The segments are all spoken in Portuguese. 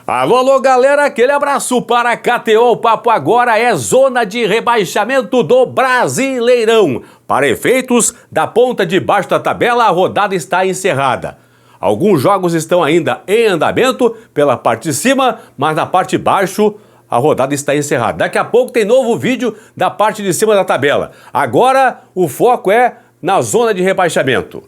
Alô, alô, galera, aquele abraço para a KTO. O papo agora é zona de rebaixamento do Brasileirão. Para efeitos da ponta de baixo da tabela, a rodada está encerrada. Alguns jogos estão ainda em andamento pela parte de cima, mas na parte de baixo a rodada está encerrada. Daqui a pouco tem novo vídeo da parte de cima da tabela. Agora o foco é na zona de rebaixamento.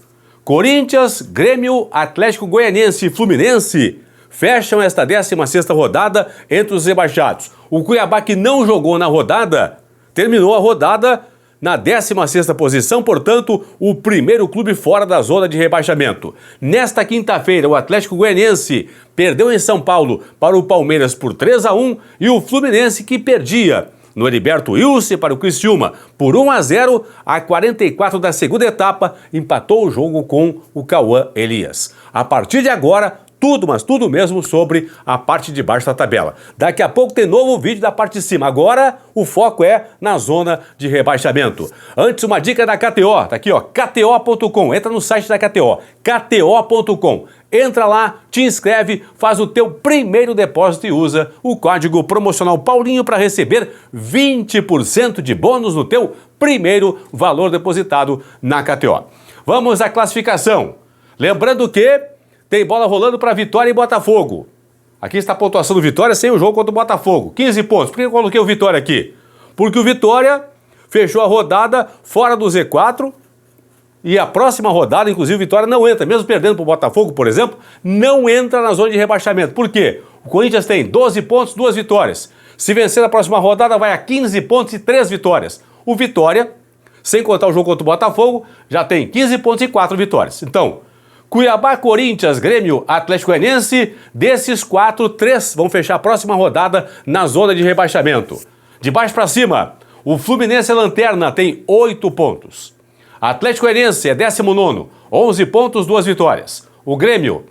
Corinthians, Grêmio, Atlético Goianiense e Fluminense fecham esta 16ª rodada entre os rebaixados. O Cuiabá, que não jogou na rodada, terminou a rodada na 16ª posição, portanto, o primeiro clube fora da zona de rebaixamento. Nesta quinta-feira, o Atlético Goianiense perdeu em São Paulo para o Palmeiras por 3-1 e o Fluminense, que perdia no Heriberto Wilson para o Criciúma por 1-0, a 44 da segunda etapa, empatou o jogo com o Cauã Elias. A partir de agora, tudo, mas tudo mesmo sobre a parte de baixo da tabela. Daqui a pouco tem novo vídeo da parte de cima. Agora o foco é na zona de rebaixamento. Antes, uma dica da KTO. Tá aqui, ó, kto.com. Entra no site da KTO, kto.com. Entra lá, te inscreve, faz o teu primeiro depósito e usa o código promocional Paulinho para receber 20% de bônus no teu primeiro valor depositado na KTO. Vamos à classificação. Lembrando que tem bola rolando para Vitória e Botafogo. Aqui está a pontuação do Vitória sem o jogo contra o Botafogo. 15 pontos. Por que eu coloquei o Vitória aqui? Porque o Vitória fechou a rodada fora do Z4 e a próxima rodada, inclusive, o Vitória não entra. Mesmo perdendo para o Botafogo, por exemplo, não entra na zona de rebaixamento. Por quê? O Corinthians tem 12 pontos, 2 vitórias. Se vencer na próxima rodada, vai a 15 pontos e 3 vitórias. O Vitória, sem contar o jogo contra o Botafogo, já tem 15 pontos e 4 vitórias. Então, Cuiabá, Corinthians, Grêmio, Atlético Goianiense, desses 4, 3 vão fechar a próxima rodada na zona de rebaixamento. De baixo para cima, o Fluminense é lanterna, tem 8 pontos. Atlético Goianiense é 19º, 11 pontos, 2 vitórias. O Grêmio,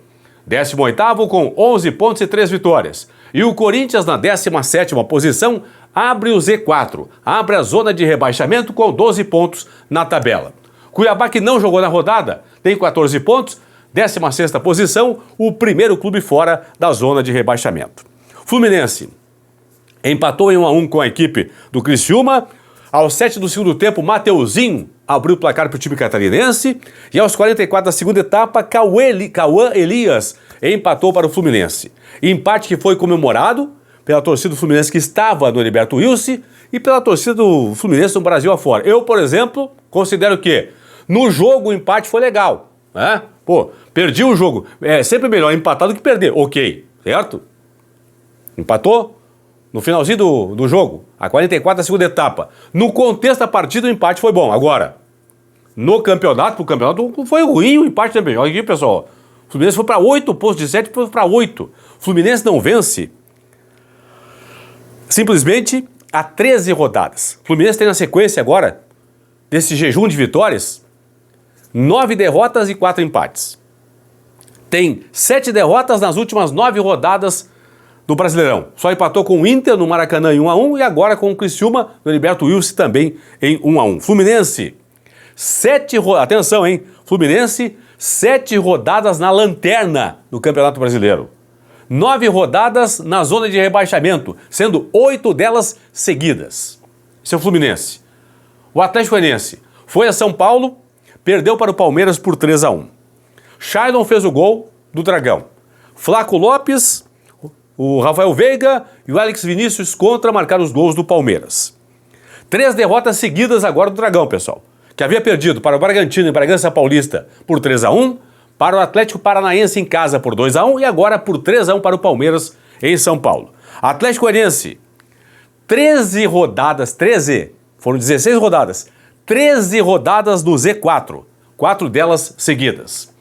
18º com 11 pontos e 3 vitórias. E o Corinthians, na 17ª posição, abre o Z4, abre a zona de rebaixamento com 12 pontos na tabela. Cuiabá, que não jogou na rodada, tem 14 pontos, 16ª posição, o primeiro clube fora da zona de rebaixamento. Fluminense empatou em 1-1 com a equipe do Criciúma. Aos 7 do segundo tempo, Mateuzinho abriu o placar para o time catarinense. E aos 44 da segunda etapa, Cauã Elias empatou para o Fluminense. Empate que foi comemorado pela torcida do Fluminense que estava no Heriberto Wilson e pela torcida do Fluminense no Brasil afora. Eu, por exemplo, considero que no jogo o empate foi legal, né? Pô, perdi o jogo. É sempre melhor empatar do que perder. Ok, certo? Empatou no finalzinho do jogo, a 44 da segunda etapa. No contexto da partida, o empate foi bom. Agora, no campeonato, foi ruim o empate também. Olha aqui, pessoal. O Fluminense foi para 8 pontos de 7, foi para 8. O Fluminense não vence simplesmente há 13 rodadas. O Fluminense tem na sequência agora, desse jejum de vitórias, 9 derrotas e 4 empates. Tem 7 derrotas nas últimas 9 rodadas do Brasileirão. Só empatou com o Inter no Maracanã em 1-1 e agora com o Criciúma no Heriberto Wilson também em 1-1. Fluminense, 7 atenção, hein? Fluminense, 7 rodadas na lanterna do Campeonato Brasileiro. 9 rodadas na zona de rebaixamento, sendo 8 delas seguidas. Esse é o Fluminense. O Atlético Goianiense foi a São Paulo, perdeu para o Palmeiras por 3-1. Shailon fez o gol do Dragão. Flaco Lopes, o Rafael Veiga e o Alex Vinícius contra marcaram os gols do Palmeiras. 3 derrotas seguidas agora do Dragão, pessoal. Que havia perdido para o Bragantino e Bragança Paulista por 3-1, para o Atlético Paranaense em casa por 2-1 e agora por 3-1 para o Palmeiras em São Paulo. Atlético Goianiense, 13 rodadas, 13, foram 16 rodadas, 13 rodadas no Z4, 4 delas seguidas.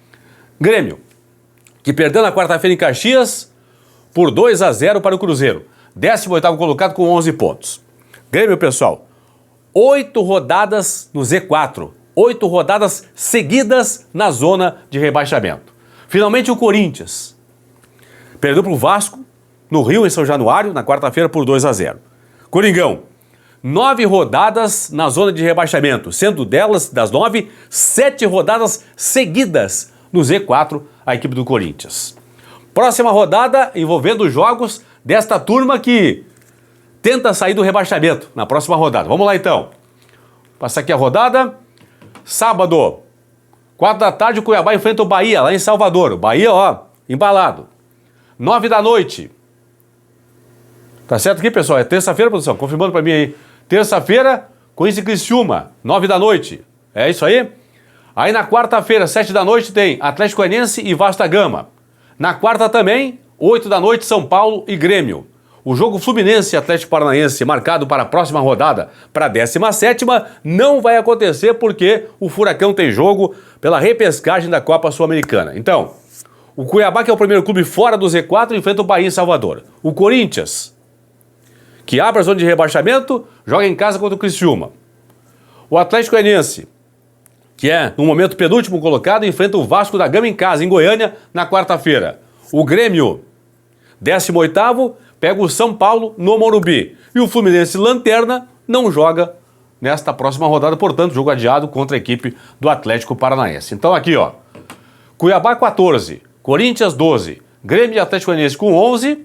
Grêmio, que perdeu na quarta-feira em Caxias por 2-0 para o Cruzeiro, 18º colocado com 11 pontos. Grêmio, pessoal, 8 rodadas no Z4, 8 rodadas seguidas na zona de rebaixamento. Finalmente o Corinthians perdeu para o Vasco no Rio, em São Januário, na quarta-feira por 2-0. Coringão, 9 rodadas na zona de rebaixamento, sendo delas, das 9, 7 rodadas seguidas no Z4, a equipe do Corinthians. Próxima rodada envolvendo os jogos desta turma que tenta sair do rebaixamento na próxima rodada. Vamos lá então. Passar aqui a rodada. Sábado, 4 da tarde, o Cuiabá enfrenta o Bahia, lá em Salvador. O Bahia, ó, embalado. 9 da noite. Tá certo aqui, pessoal? É terça-feira, produção? Confirmando pra mim aí. Terça-feira, Corinthians e Criciúma, 9 da noite. É isso aí? Aí na quarta-feira, 7 da noite, tem Atlético Goianiense e Vasco da Gama. Na quarta também, 8 da noite, São Paulo e Grêmio. O jogo Fluminense e Atlético Paranaense, marcado para a próxima rodada, para a 17ª, não vai acontecer porque o Furacão tem jogo pela repescagem da Copa Sul-Americana. Então, o Cuiabá, que é o primeiro clube fora do Z4, enfrenta o Bahia em Salvador. O Corinthians, que abre a zona de rebaixamento, joga em casa contra o Criciúma. O Atlético Goianiense, que é, no momento, penúltimo colocado, enfrenta o Vasco da Gama em casa, em Goiânia, na quarta-feira. O Grêmio, 18º, pega o São Paulo no Morumbi. E o Fluminense, lanterna, não joga nesta próxima rodada, portanto, jogo adiado contra a equipe do Atlético Paranaense. Então aqui, ó, Cuiabá 14, Corinthians 12, Grêmio e Atlético Goianiense com 11.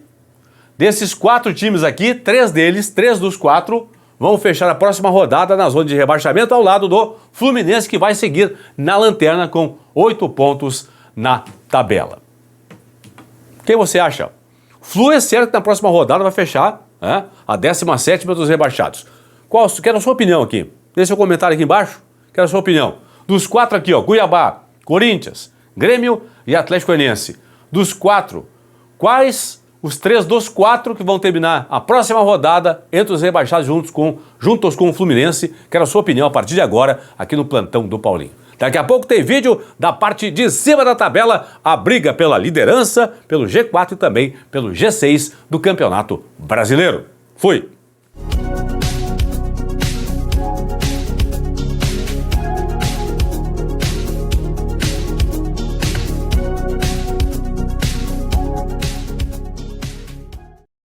Desses 4 times aqui, 3 dos 4, vão fechar a próxima rodada na zona de rebaixamento ao lado do Fluminense, que vai seguir na lanterna com 8 pontos na tabela. Quem você acha? Flu é certo que na próxima rodada vai fechar a 17ª dos rebaixados. Quero a sua opinião aqui. Deixe seu comentário aqui embaixo. Quero a sua opinião. Dos 4 aqui, ó, Cuiabá, Corinthians, Grêmio e Atlético Goianiense. Dos 4, quais os 3 dos 4 que vão terminar a próxima rodada entre os rebaixados juntos com o Fluminense? Quero a sua opinião a partir de agora aqui no Plantão do Paulinho. Daqui a pouco tem vídeo da parte de cima da tabela, a briga pela liderança, pelo G4 e também pelo G6 do Campeonato Brasileiro. Fui!